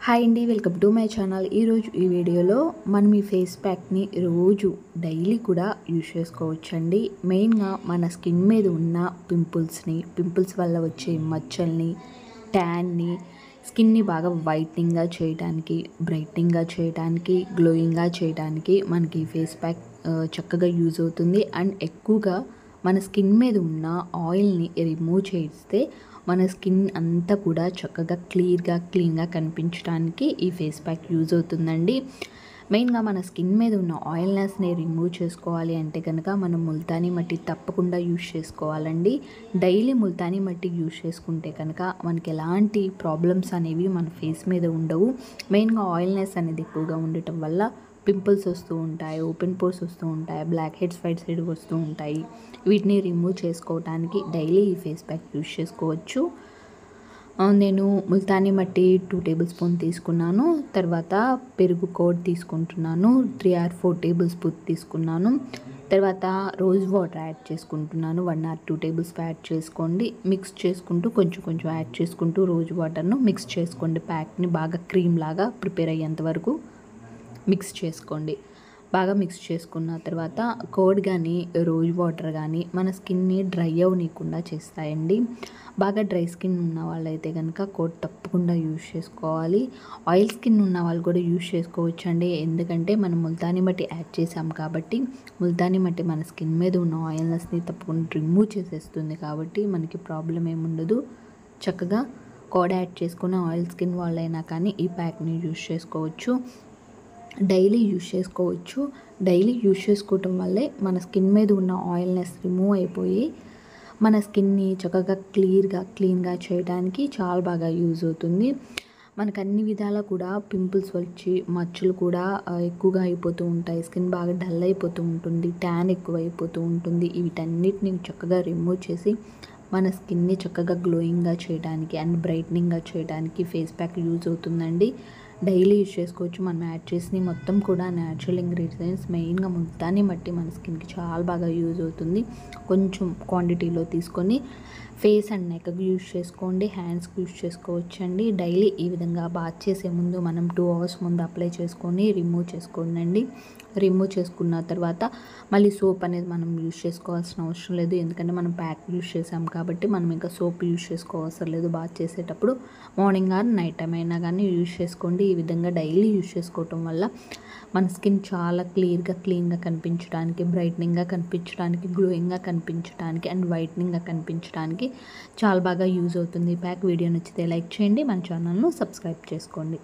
Hi అండి, welcome to my channel. ఈరోజు ఈ వీడియోలో మనం ఈ ఫేస్ ప్యాక్ని రోజు డైలీ కూడా యూజ్ చేసుకోవచ్చండి. మెయిన్గా మన స్కిన్ మీద ఉన్న పింపుల్స్ వల్ల వచ్చే మచ్చల్ని, ట్యాన్ని, స్కిన్ని బాగా వైట్నింగ్గా చేయడానికి, బ్రైట్నింగ్గా చేయడానికి, గ్లోయింగ్గా చేయడానికి మనకి ఫేస్ ప్యాక్ చక్కగా యూజ్ అవుతుంది. అండ్ ఎక్కువగా మన స్కిన్ మీద ఉన్న ఆయిల్ని రిమూవ్ చేస్తే మన స్కిన్ అంతా కూడా చక్కగా క్లీన్గా కనిపించడానికి ఈ ఫేస్ ప్యాక్ యూజ్ అవుతుందండి. మెయిన్గా మన స్కిన్ మీద ఉన్న ఆయిల్నెస్ని రిమూవ్ చేసుకోవాలి అంటే కనుక మనం ముల్తానీ మట్టి తప్పకుండా యూజ్ చేసుకోవాలండి. డైలీ ముల్తానీ మట్టి యూజ్ చేసుకుంటే కనుక మనకి ఎలాంటి ప్రాబ్లమ్స్ అనేవి మన ఫేస్ మీద ఉండవు. మెయిన్గా ఆయిల్నెస్ అనేది ఎక్కువగా ఉండటం వల్ల పింపుల్స్ వస్తూ ఉంటాయి, ఓపెన్ పోర్స్ వస్తూ ఉంటాయి, బ్లాక్ హెడ్స్ వైట్ సైడ్ వస్తూ ఉంటాయి. వీటిని రిమూవ్ చేసుకోవడానికి డైలీ ఈ ఫేస్ ప్యాక్ యూజ్ చేసుకోవచ్చు. నేను ముల్తానీ మట్టి 2 టేబుల్ స్పూన్ తీసుకున్నాను. తర్వాత పెరుగు కోడ్ తీసుకుంటున్నాను, 3 or 4 టేబుల్ స్పూన్ తీసుకున్నాను. తర్వాత రోజ్ వాటర్ యాడ్ చేసుకుంటున్నాను, 1 or 2 టేబుల్ స్పూన్ యాడ్ చేసుకోండి. మిక్స్ చేసుకుంటూ కొంచెం యాడ్ చేసుకుంటూ రోజ్ వాటర్ను మిక్స్ చేసుకోండి. ప్యాక్ని బాగా క్రీమ్ లాగా ప్రిపేర్ అయ్యేంత వరకు మిక్స్ చేసుకోండి. బాగా మిక్స్ చేసుకున్న తర్వాత కోడ్ కానీ రోజ్ వాటర్ కానీ మన స్కిన్ని డ్రై అవ్వనీయకుండా చేస్తాయండి. బాగా డ్రై స్కిన్ ఉన్న వాళ్ళైతే కనుక కోడ్ తప్పకుండా యూజ్ చేసుకోవాలి. ఆయిల్ స్కిన్ ఉన్న వాళ్ళు కూడా యూజ్ చేసుకోవచ్చు అండి. ఎందుకంటే మనం ముల్తానీ మట్టి యాడ్ చేసాం కాబట్టి ముల్తానీ మట్టి మన స్కిన్ మీద ఉన్న ఆయిల్నెస్ని తప్పకుండా రిమూవ్ చేసేస్తుంది కాబట్టి మనకి ప్రాబ్లం ఏముండదు. చక్కగా కోడ్ యాడ్ చేసుకున్న ఆయిల్ స్కిన్ వాళ్ళైనా కానీ ఈ ప్యాక్ని యూజ్ చేసుకోవచ్చు. డైలీ యూజ్ చేసుకోవచ్చు. డైలీ యూజ్ చేసుకోవటం వల్లే మన స్కిన్ మీద ఉన్న ఆయిల్నెస్ రిమూవ్ అయిపోయి మన స్కిన్ని చక్కగా క్లీన్గా చేయడానికి చాలా బాగా యూజ్ అవుతుంది. మనకు అన్ని విధాలా కూడా పింపుల్స్ వచ్చి మచ్చలు కూడా ఎక్కువగా అయిపోతూ ఉంటాయి. స్కిన్ బాగా డల్ అయిపోతూ ఉంటుంది, ట్యాన్ ఎక్కువ అయిపోతూ ఉంటుంది. వీటన్నిటిని చక్కగా రిమూవ్ చేసి మన స్కిన్ని చక్కగా గ్లోయింగ్గా చేయడానికి అండ్ బ్రైట్నింగ్గా చేయడానికి ఫేస్ ప్యాక్ యూజ్ అవుతుందండి. డైలీ యూజ్ చేసుకోవచ్చు. మనం యాడ్ చేసినవి మొత్తం కూడా న్యాచురల్ ఇంగ్రీడియంట్స్. మెయిన్గా ముల్తానీ మట్టి మన స్కిన్కి చాలా బాగా యూజ్ అవుతుంది. కొంచెం క్వాంటిటీలో తీసుకొని ఫేస్ అండ్ నెక్కి యూజ్ చేసుకోండి, హ్యాండ్స్కి యూజ్ చేసుకోవచ్చండి. డైలీ ఈ విధంగా బాత్ చేసే ముందు మనం 2 hours ముందు అప్లై చేసుకొని రిమూవ్ చేసుకోండి. రిమూవ్ చేసుకున్న తర్వాత మళ్ళీ సోప్ అనేది మనం యూజ్ చేసుకోవాల్సిన అవసరం లేదు. ఎందుకంటే మనం ప్యాక్ యూజ్ చేసాం కాబట్టి మనం ఇంకా సోప్ యూజ్ చేసుకోవాల్సిన లేదు. బాత్ చేసేటప్పుడు మార్నింగ్ ఆర్ నైట్ టైం అయినా కానీ యూజ్ చేసుకోండి. ఈ విధంగా డైలీ యూజ్ చేసుకోవటం వల్ల మన స్కిన్ చాలా క్లీన్గా కనిపించడానికి, బ్రైట్నింగ్గా కనిపించడానికి, గ్లోయింగ్గా కనిపించడానికి అండ్ వైట్నింగ్గా కనిపించడానికి చాలా బాగా యూజ్ అవుతుంది. ఈ ప్యాక్ వీడియో నచ్చితే లైక్ చేయండి, మన ఛానల్ను సబ్స్క్రైబ్ చేసుకోండి.